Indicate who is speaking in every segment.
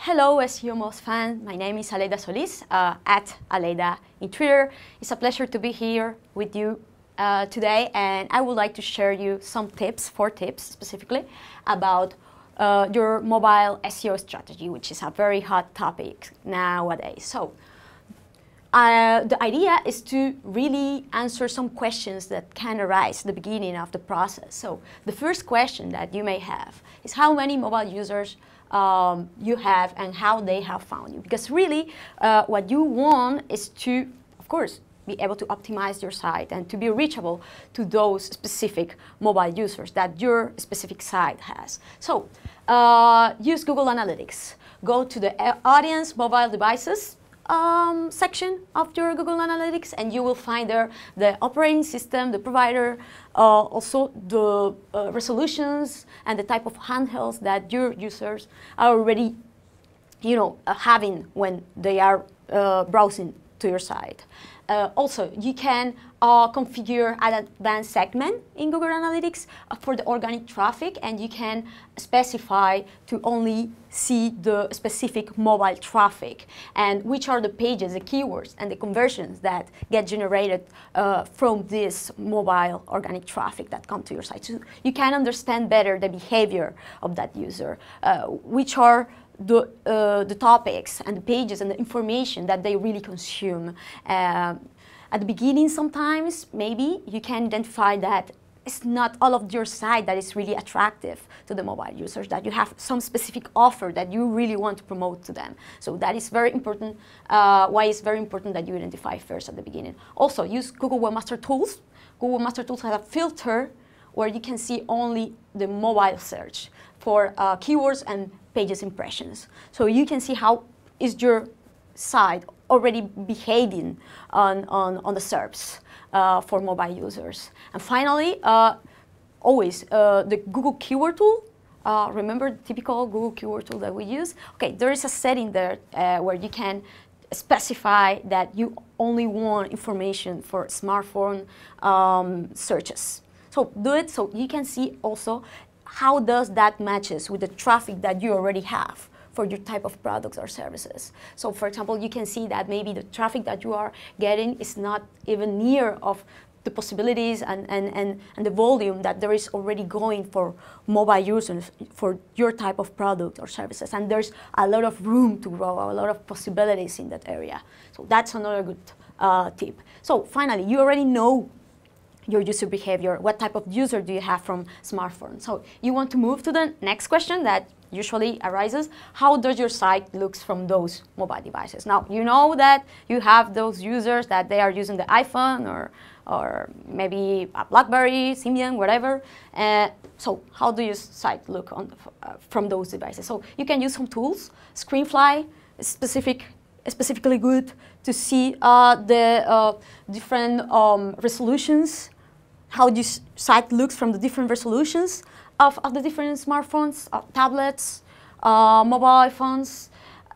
Speaker 1: Hello SEO Most fans, my name is Aleyda Solis, at Aleyda in Twitter. It's a pleasure to be here with you today, and I would like to share you some tips, 4 tips specifically, about your mobile SEO strategy, which is a very hot topic nowadays. So, the idea is to really answer some questions that can arise at the beginning of the process. So, the first question that you may have is how many mobile users you have and how they have found you. Because really, what you want is to, of course, be able to optimize your site and to be reachable to those specific mobile users that your specific site has. So, use Google Analytics. Go to the audience mobile devices section of your Google Analytics, and you will find there the operating system, the provider, also the resolutions and the type of handhelds that your users are already, having when they are browsing to your site. Also, you can configure an advanced segment in Google Analytics for the organic traffic, and you can specify to only see the specific mobile traffic and which are the pages, the keywords, and the conversions that get generated from this mobile organic traffic that come to your site. So you can understand better the behavior of that user, which are the topics and the pages and the information that they really consume. At the beginning, sometimes, maybe you can identify that it's not all of your site that is really attractive to the mobile users, that you have some specific offer that you really want to promote to them. So that is very important, why it's very important that you identify first at the beginning. Also, use Google Webmaster Tools. Google Webmaster Tools has a filter where you can see only the mobile search for keywords and pages impressions. So you can see how is your site already behaving on the SERPs for mobile users. And finally, always the Google Keyword Tool. Remember the typical Google Keyword Tool that we use? Okay, there is a setting there where you can specify that you only want information for smartphone searches. So do it so you can see also how does that matches with the traffic that you already have for your type of products or services. So for example, you can see that maybe the traffic that you are getting is not even near of the possibilities and the volume that there is already going for mobile users for your type of product or services. And there's a lot of room to grow, a lot of possibilities in that area. So that's another good tip. So finally, you already know your user behavior, what type of user do you have from smartphones. So you want to move to the next question that usually arises, how does your site looks from those mobile devices? Now, you know that you have those users that they are using the iPhone or maybe a BlackBerry, Symbian, whatever. So how do your site look on from those devices? So you can use some tools. Screenfly is specifically good to see the different resolutions, how this site looks from the different resolutions of the different smartphones, tablets, mobile phones.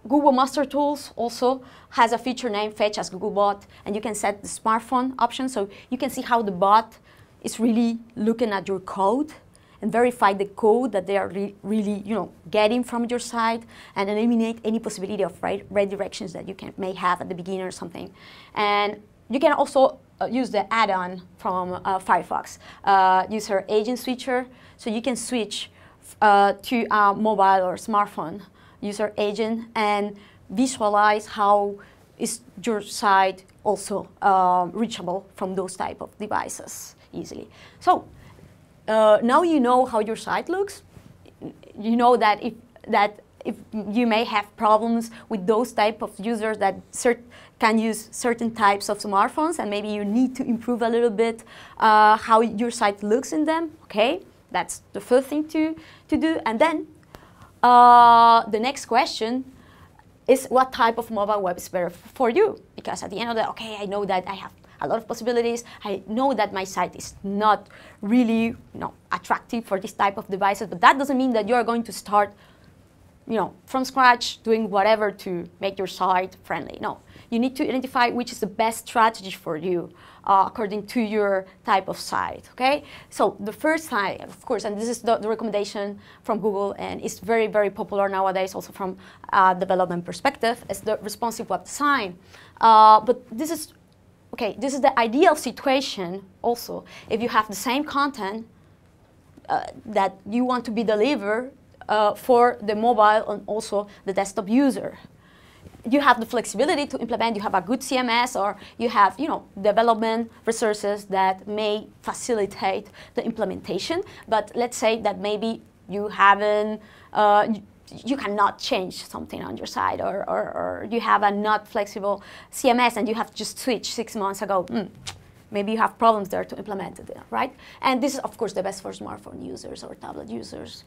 Speaker 1: Google Master Tools also has a feature named Fetch as Googlebot, and you can set the smartphone option so you can see how the bot is really looking at your code and verify the code that they are really getting from your site and eliminate any possibility of redirections that you may have at the beginning or something. And you can also use the add-on from Firefox, User Agent Switcher, so you can switch to a mobile or smartphone user agent and visualize how is your site also reachable from those type of devices easily. So now you know how your site looks. You know that if you may have problems with those type of users that can use certain types of smartphones, and maybe you need to improve a little bit how your site looks in them. Okay, that's the first thing to do. And then the next question is what type of mobile web is better for you? Because at the end of the day, okay, I know that I have a lot of possibilities. I know that my site is not really attractive for this type of devices, but that doesn't mean that you are going to start from scratch doing whatever to make your site friendly. No, you need to identify which is the best strategy for you according to your type of site, okay? So the first site, of course, and this is the recommendation from Google, and it's very, very popular nowadays also from a development perspective, is the responsive web design. But this is the ideal situation also if you have the same content that you want to be delivered for the mobile and also the desktop user. You have the flexibility to implement, you have a good CMS, or you have, development resources that may facilitate the implementation. But let's say that maybe you haven't, you cannot change something on your site, or you have a not flexible CMS and you have just switched 6 months ago. Maybe you have problems there to implement it, right? And this is, of course, the best for smartphone users or tablet users.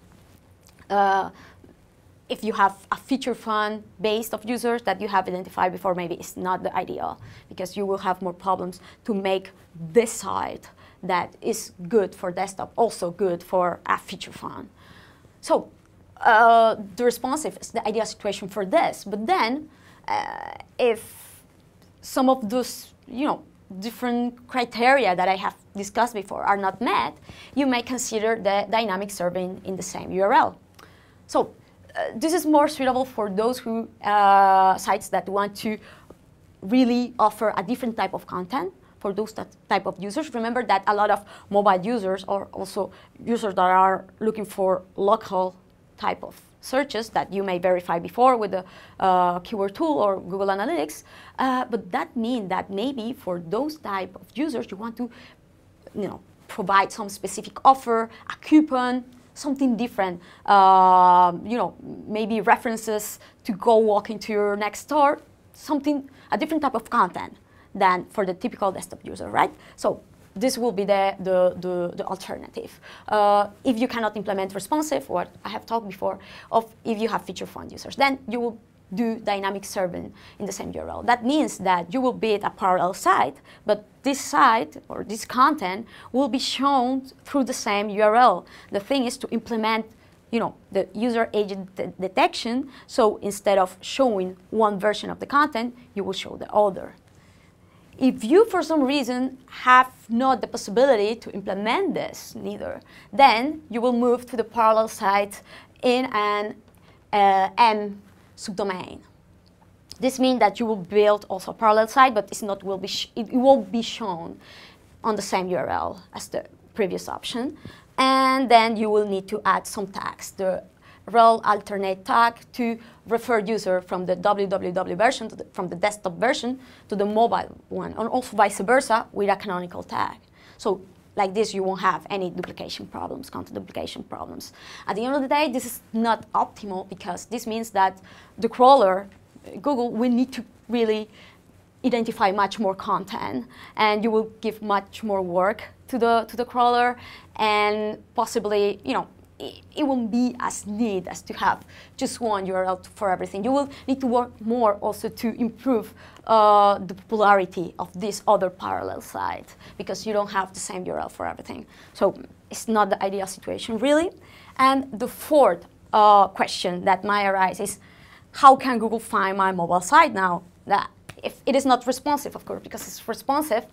Speaker 1: If you have a feature phone base of users that you have identified before, maybe it's not the ideal, because you will have more problems to make this site that is good for desktop also good for a feature phone. So the responsive is the ideal situation for this. But then if some of those, different criteria that I have discussed before are not met, you may consider the dynamic serving in the same URL. So this is more suitable for those who sites that want to really offer a different type of content for those type of users. Remember that a lot of mobile users are also users that are looking for local type of searches that you may verify before with the keyword tool or Google Analytics. But that means that maybe for those type of users, you want to provide some specific offer, a coupon, something different, maybe references to go walk into your next store, a different type of content than for the typical desktop user, right? So this will be the alternative. If you cannot implement responsive, what I have talked before, if you have feature phone users, then you will do dynamic serving in the same URL. That means that you will build a parallel site, but this site or this content will be shown through the same URL. The thing is to implement, the user agent detection. So instead of showing one version of the content, you will show the other. If you, for some reason, have not the possibility to implement this neither, then you will move to the parallel site in an M subdomain. This means that you will build also a parallel site, but it won't be shown on the same URL as the previous option. And then you will need to add some tags, the rel alternate tag to refer user from the www version, from the desktop version to the mobile one, and also vice versa with a canonical tag. So like this, you won't have any duplication problems, content duplication problems. At the end of the day, this is not optimal because this means that the crawler, Google, will need to really identify much more content, and you will give much more work to the crawler, and possibly, it won't be as neat as to have just one URL for everything. You will need to work more also to improve the popularity of this other parallel site, because you don't have the same URL for everything. So it's not the ideal situation, really. And the fourth question that might arise is, how can Google find my mobile site now? That if it is not responsive, of course, because it's responsive,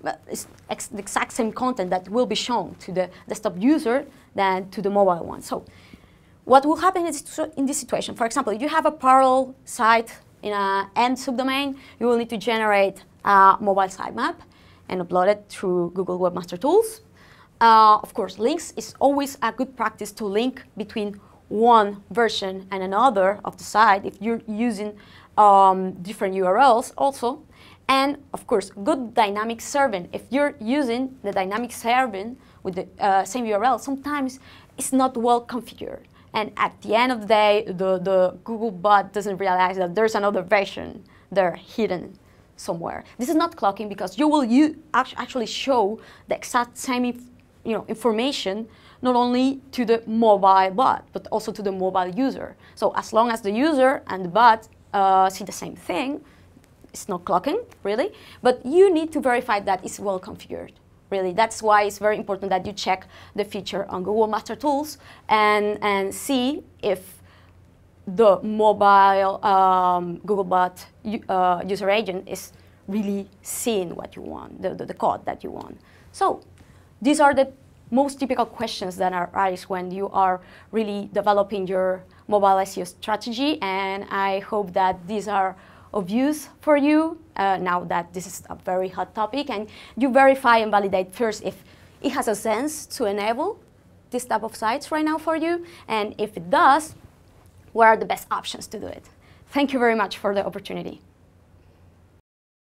Speaker 1: but it's the exact same content that will be shown to the desktop user than to the mobile one. So what will happen is in this situation, for example, if you have a parallel site in an M subdomain, you will need to generate a mobile sitemap and upload it through Google Webmaster Tools. Of course, links is always a good practice to link between one version and another of the site if you're using different URLs also. And of course, good dynamic serving. If you're using the dynamic serving with the same URL, sometimes it's not well configured. And at the end of the day, the Google bot doesn't realize that there's another version there hidden somewhere. This is not clocking because you will actually show the exact same information not only to the mobile bot, but also to the mobile user. So as long as the user and the bot see the same thing, it's not clocking, really. But you need to verify that it's well configured, really. That's why it's very important that you check the feature on Google Master Tools and see if the mobile Googlebot user agent is really seeing what you want, the code that you want. So these are the most typical questions that arise when you are really developing your mobile SEO strategy, and I hope that these are of use for you now that this is a very hot topic, and you verify and validate first if it has a sense to enable this type of sites right now for you, and if it does, what are the best options to do it. Thank you very much for the opportunity.